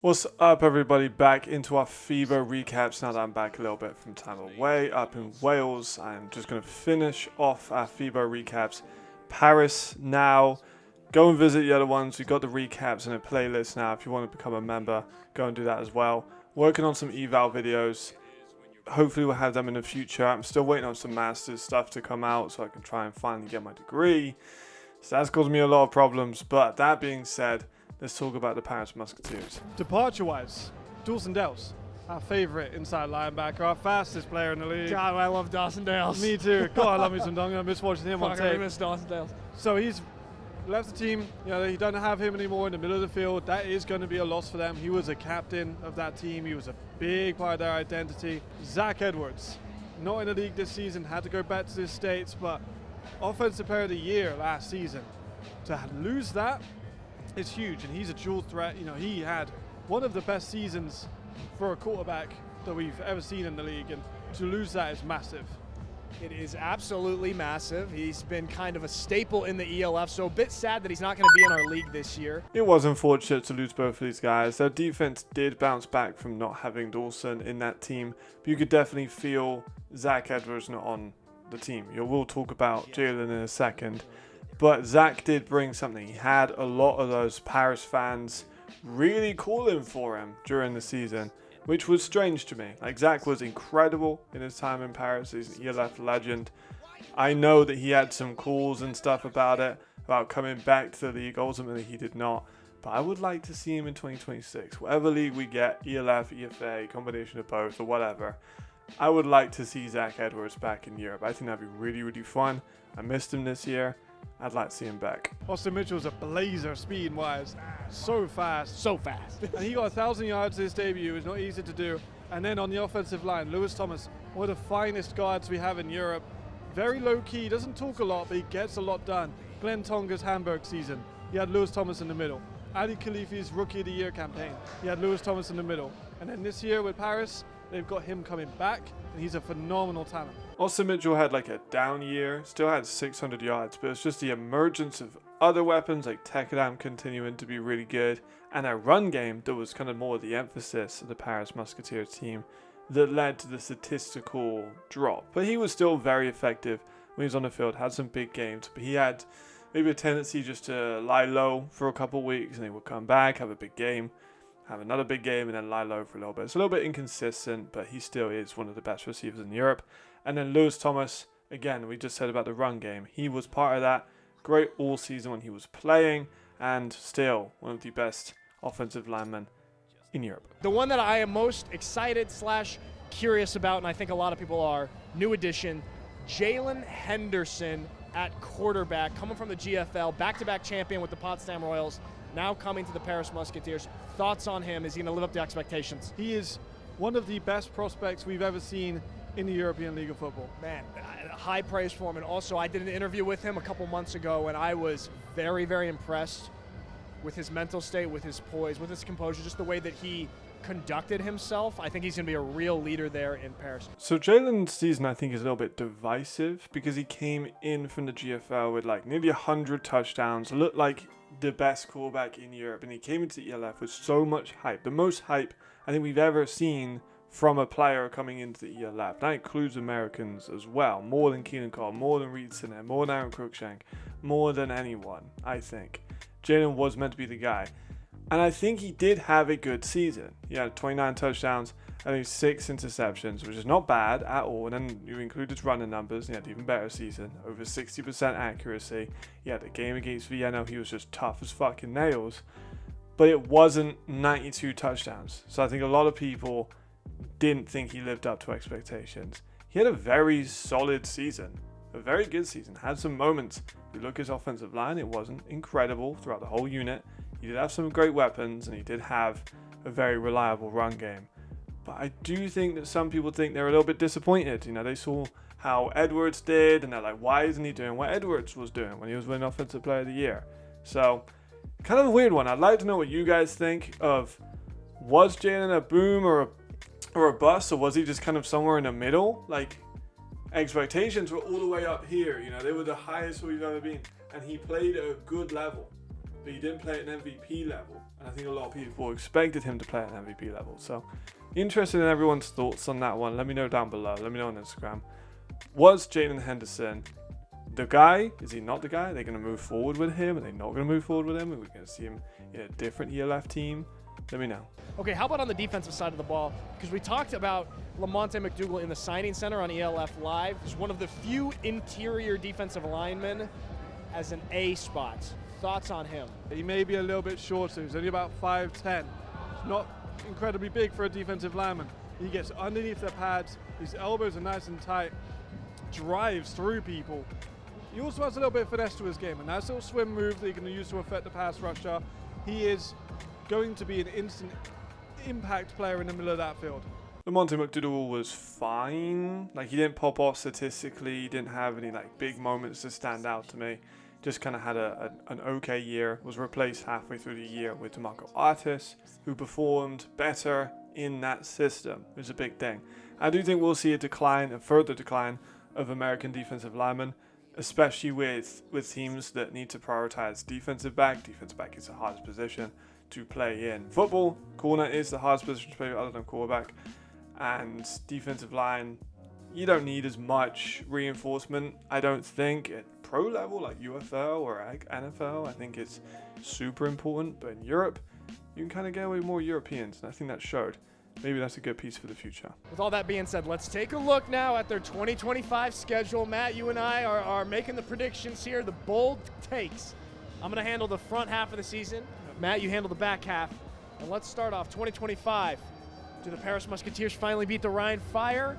What's up, everybody? Back into our FIBA recaps now that I'm back a little bit from time away up in Wales. I'm just going to finish off our FIBA recaps. Paris now. Go and visit the other ones. We've got the recaps in a playlist now. If you want to become a member, go and do that as well. Working on some eval videos. Hopefully we'll have them in the future. I'm still waiting on some masters stuff to come out so I can try and finally get my degree. So that's caused me a lot of problems. But that being said, let's talk about the Paris Musketeers. Departure-wise, Dawson Dales, our favorite inside linebacker, our fastest player in the league. God, I love Dawson Dales. Me too. God, I love me some Donga. I miss watching him on Fuck, I tape. miss Dawson Dales. So he's left the team. You know, they don't have him anymore in the middle of the field. That is going to be a loss for them. He was a captain of that team. He was a big part of their identity. Zach Edwards, not in the league this season, had to go back to the States, but Offensive Player of the Year last season. To lose that, it's huge, and he's a dual threat. You know, he had one of the best seasons for a quarterback that we've ever seen in the league, and to lose that is massive. It is absolutely massive. He's been kind of a staple in the ELF, so a bit sad that he's not going to be in our league this year. It was unfortunate to lose both of these guys. Their defense did bounce back from not having Dawson in that team, but you could definitely feel Zach Edwards not on the team. We'll talk about Jalen in a second. But Zach did bring something. He had a lot of those Paris fans really calling for him during the season, which was strange to me. Like, Zach was incredible in his time in Paris. He's an ELF legend. I know that he had some calls and stuff about it, about coming back to the league. Ultimately, he did not. But I would like to see him in 2026. Whatever league we get, ELF, EFA, combination of both, or whatever, I would like to see Zach Edwards back in Europe. I think that'd be really, really fun. I missed him this year. I'd like to see him back. Austin Mitchell's a blazer speed-wise. So fast. So fast. And he got 1,000 yards his debut. It's not easy to do. And then on the offensive line, Lewis Thomas, one of the finest guards we have in Europe. Very low-key, doesn't talk a lot, but he gets a lot done. Glenn Tonga's Hamburg season, he had Lewis Thomas in the middle. Ali Khalifi's Rookie of the Year campaign, he had Lewis Thomas in the middle. And then this year with Paris, they've got him coming back, and he's a phenomenal talent. Austin Mitchell had like a down year, still had 600 yards, but it's just the emergence of other weapons like Tekadam continuing to be really good, and a run game that was kind of more the emphasis of the Paris Musketeers team that led to the statistical drop. But he was still very effective when he was on the field, had some big games, but he had maybe a tendency just to lie low for a couple weeks, and he would come back, have a big game, have another big game, and then lie low for a little bit. It's a little bit inconsistent, but he still is one of the best receivers in Europe. And then Lewis Thomas, again, we just said about the run game. He was part of that. Great all season when he was playing, and still one of the best offensive linemen in Europe. The one that I am most excited / curious about, and I think a lot of people are, new addition, Jalen Henderson at quarterback, coming from the GFL, back-to-back champion with the Potsdam Royals, now coming to the Paris Musketeers. Thoughts on him? Is he going to live up to expectations? He is one of the best prospects we've ever seen in the European League of Football. Man, high praise for him. And also, I did an interview with him a couple months ago, and I was very, very impressed with his mental state, with his poise, with his composure, just the way that he conducted himself. I think he's going to be a real leader there in Paris. So Jalen's season, I think, is a little bit divisive because he came in from the GFL with like nearly 100 touchdowns, looked like the best quarterback in Europe, and he came into the ELF with so much hype, the most hype I think we've ever seen from a player coming into the ELF. That includes Americans as well, more than Keenan Cole, more than Reed Sinnett, more than Aaron Cruikshank, more than anyone, I think. Jalen was meant to be the guy. And I think he did have a good season. He had 29 touchdowns, I think 6 interceptions, which is not bad at all. And then you include his running numbers, he had an even better season, over 60% accuracy. He had a game against Vienna, he was just tough as fucking nails. But it wasn't 92 touchdowns. So I think a lot of people didn't think he lived up to expectations. He had a very solid season, a very good season, had some moments. If you look at his offensive line, it wasn't incredible throughout the whole unit. He did have some great weapons, and he did have a very reliable run game. But I do think that some people think they're a little bit disappointed. You know, they saw how Edwards did, and they're like, why isn't he doing what Edwards was doing when he was winning Offensive Player of the Year? So, kind of a weird one. I'd like to know what you guys think of, was Jalen a boom or a bust, or was he just kind of somewhere in the middle? Like, expectations were all the way up here. You know, they were the highest we've ever been, and he played at a good level. but he didn't play at an MVP level. And I think a lot of people expected him to play at an MVP level. So, interested in everyone's thoughts on that one. Let me know down below. Let me know on Instagram. Was Jalen Henderson the guy? Is he not the guy? Are they going to move forward with him? Are they not going to move forward with him? Are we going to see him in a different ELF team? Let me know. Okay, how about on the defensive side of the ball? Because we talked about Lamonte McDougal in the signing center on ELF Live. He's one of the few interior defensive linemen as an A spot. Thoughts on him? He may be a little bit shorter. He's only about 5'10". Not incredibly big for a defensive lineman. He gets underneath the pads. His elbows are nice and tight. Drives through people. He also has a little bit of finesse to his game. A nice little swim move that he can use to affect the pass rusher. He is going to be an instant impact player in the middle of that field. Lamonte McDougal was fine. Like, he didn't pop off statistically. He didn't have any like big moments to stand out to me. Just kind of had an okay year. Was replaced halfway through the year with DeMarco Artis, who performed better in that system. It was a big thing. I do think we'll see a further decline of American defensive linemen, especially with teams that need to prioritize defensive back. Defensive back is the hardest position to play in football. Corner is the hardest position to play other than quarterback. And defensive line, you don't need as much reinforcement, I don't think, at pro level like UFL or NFL. I think it's super important. But in Europe, you can kind of get away with more Europeans, and I think that showed. Maybe that's a good piece for the future. With all that being said, let's take a look now at their 2025 schedule. Matt, you and I are making the predictions here, the bold takes. I'm going to handle the front half of the season. Matt, you handle the back half. And let's start off 2025. Do the Paris Musketeers finally beat the Rhine Fire?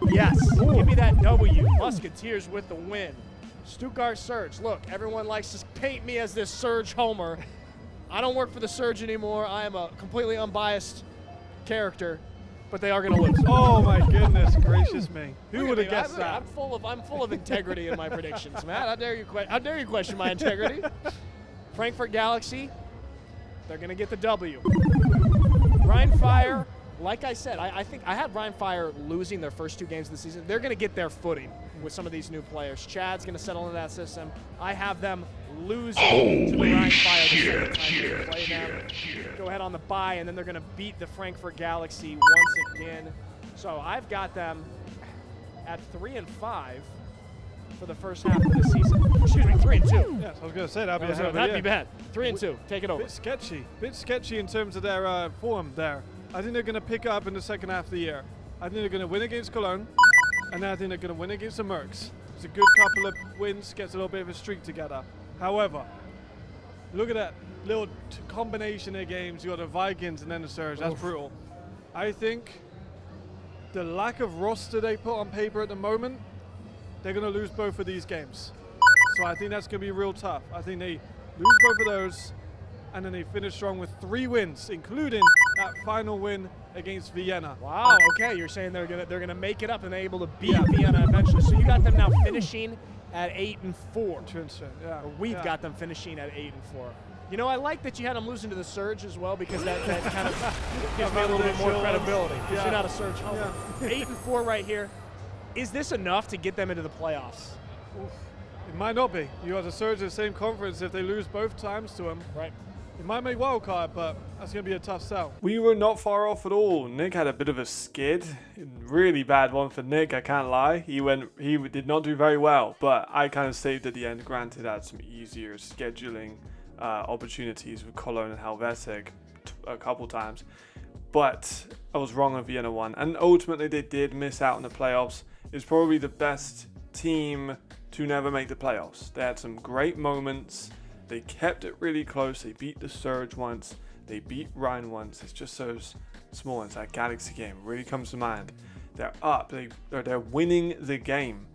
Yes. Give me that W. Musketeers with the win. Stuttgart Surge. Look, everyone likes to paint me as this Surge homer. I don't work for the Surge anymore. I am a completely unbiased character, but they are going to lose. Oh my goodness gracious me! Who would have guessed that? I'm full of integrity in my predictions, Matt. How dare you question my integrity? Frankfurt Galaxy, they're going to get the W. Rhine Fire, like I said, I think I had Rhine Fire losing their first 2 games of the season. They're going to get their footing with some of these new players. Chad's going to settle into that system. I have them losing to the Rhine Fire the second time they play them. Go ahead on the bye, and then they're going to beat the Frankfurt Galaxy once again. So I've got them at 3-5 for the first half of the season. Excuse me, 3-2. Yes, I was going to say that'd be bad. 3-2. Take it over. Bit sketchy in terms of their form there. I think they're going to pick up in the second half of the year. I think they're going to win against Cologne, and then I think they're going to win against the Mercs. It's a good couple of wins, gets a little bit of a streak together. However, look at that little combination of games. You got the Vikings and then the Surge. That's brutal. I think the lack of roster they put on paper at the moment, they're going to lose both of these games. So I think that's going to be real tough. I think they lose both of those, and then they finish strong with 3 wins, including that final win against Vienna. Wow. Okay, you're saying they're gonna make it up and they're able to beat Vienna eventually. So you got them now finishing at 8-4. Yeah. We've got them finishing at 8-4. You know, I like that you had them losing to the Surge as well, because that kind of gives me a little bit more credibility. Because you're not a Surge homer. 8-4 right here. Is this enough to get them into the playoffs? Oof. It might not be. You have the Surge in the same conference. If they lose both times to them, right? It might make wild card, but that's going to be a tough sell. We were not far off at all. Nick had a bit of a skid. Really bad one for Nick, I can't lie. He did not do very well, but I kind of saved at the end. Granted, I had some easier scheduling opportunities with Cologne and Helvetic a couple times. But I was wrong on Vienna 1. And ultimately, they did miss out on the playoffs. It's probably the best team to never make the playoffs. They had some great moments. They kept it really close. They beat the Surge once. They beat Rhine once. It's just those small ones. That Galaxy game really comes to mind. They're up. They're winning the game.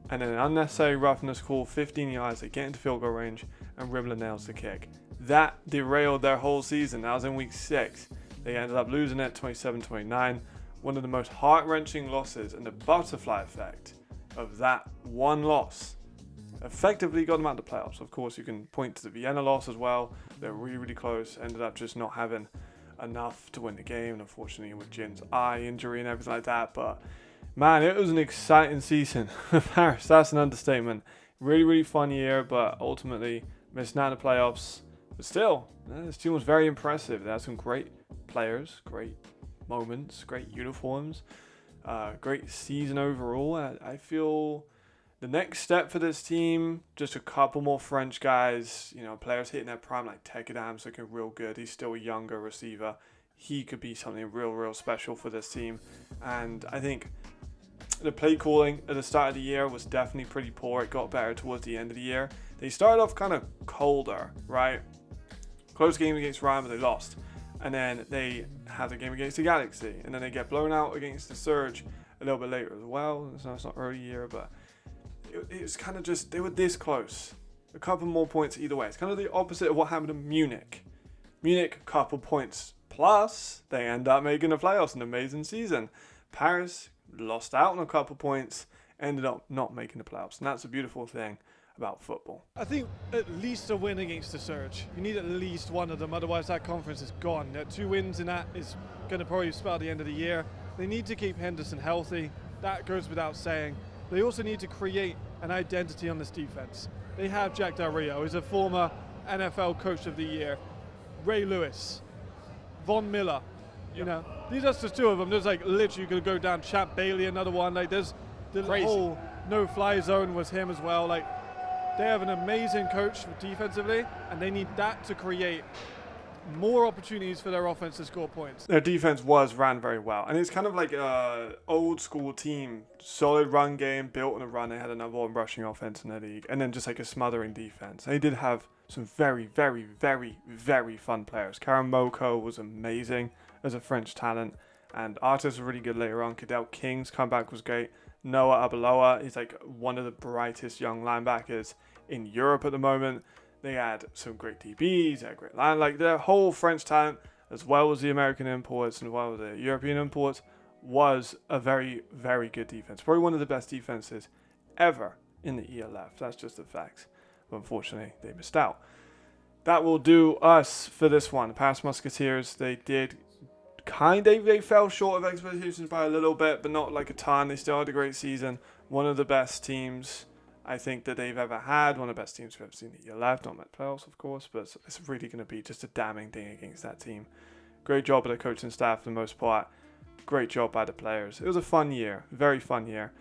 And an unnecessary roughness call, 15 yards. They get into field goal range, and Ribbler nails the kick. That derailed their whole season. That was in week 6. They ended up losing it 27-29. One of the most heart-wrenching losses, and the butterfly effect of that one loss effectively got them out of the playoffs. Of course, you can point to the Vienna loss as well. They're really, really close. Ended up just not having enough to win the game. And unfortunately, with Jin's eye injury and everything like that. But man, it was an exciting season for Paris. That's an understatement. Really, really fun year, but ultimately missing out on the playoffs. But still, this team was very impressive. They had some great players, great moments, great uniforms, great season overall. I feel the next step for this team, just a couple more French guys, players hitting their prime, like Tek Adams looking real good. He's still a younger receiver. He could be something real special for this team. And I think the play calling at the start of the year was definitely pretty poor. It got better towards the end of the year. They started off kind of colder, right? Close game against Ryan, but they lost. And then they had a game against the Galaxy. And then they get blown out against the Surge a little bit later as well. So it's not early year, but it was kind of just, they were this close. A couple more points either way. It's kind of the opposite of what happened in Munich. Munich, a couple points plus, they end up making the playoffs. An amazing season. Paris lost out on a couple points, ended up not making the playoffs. And that's a beautiful thing about football. I think at least a win against the Surge. You need at least one of them, otherwise that conference is gone. 2 wins in that is going to probably spell the end of the year. They need to keep Henderson healthy. That goes without saying. They also need to create an identity on this defense. They have Jack Del Rio, who's a former NFL Coach of the Year. Ray Lewis, Von Miller. These are just 2 of them. There's literally you could go down. Champ Bailey, another one. There's the whole no-fly zone was him as well. They have an amazing coach defensively, and they need that to create more opportunities for their offense to score points. Their defense ran very well, and it's kind of like a old school team, solid run game, built on a run. They had a number 1 rushing offense in the league, and then just a smothering defense. They did have some very fun players. Karen Moko was amazing as a French talent, and Artis was really good later on. Cadell King's comeback was great. Noah Abaloa is one of the brightest young linebackers in Europe at the moment. They had some great DBs, they had great line. Their whole French talent, as well as the American imports and as well as the European imports, was a very good defense. Probably one of the best defenses ever in the ELF. That's just the facts. But unfortunately, they missed out. That will do us for this one. The Paris Musketeers, they fell short of expectations by a little bit, but not a ton. They still had a great season. One of the best teams I think that they've ever had. One of the best teams we've ever seen in the ELF. Not met playoffs, of course, but it's really going to be just a damning thing against that team. Great job by the coaching staff for the most part. Great job by the players. It was a fun year. Very fun year.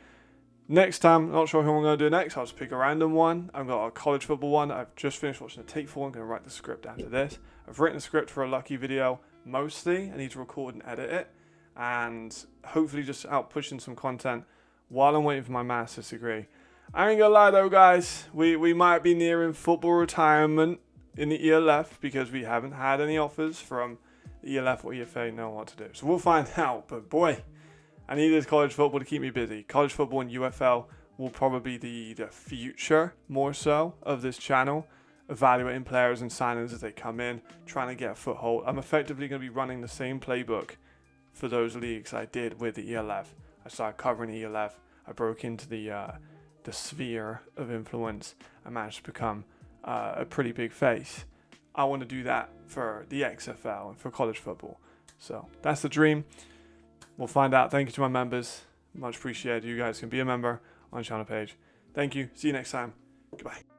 Next time, not sure who I'm going to do next. I'll just pick a random one. I've got a college football one. I've just finished watching the tape for. I'm going to write the script after this. I've written a script for a lucky video. Mostly, I need to record and edit it, and hopefully just out pushing some content while I'm waiting for my master's degree. I ain't gonna lie though, guys, we might be nearing football retirement in the ELF because we haven't had any offers from the ELF or EFA know what to do. So we'll find out, but boy, I need this college football to keep me busy. College football and UFL will probably be the future more so of this channel. Evaluating players and signings as they come in, trying to get a foothold. I'm effectively going to be running the same playbook for those leagues I did with the ELF. I started covering the ELF. I broke into the sphere of influence. I managed to become a pretty big face. I want to do that for the XFL and for college football. So that's the dream. We'll find out. Thank you to my members. Much appreciated. You guys can be a member on the channel page. Thank you. See you next time. Goodbye.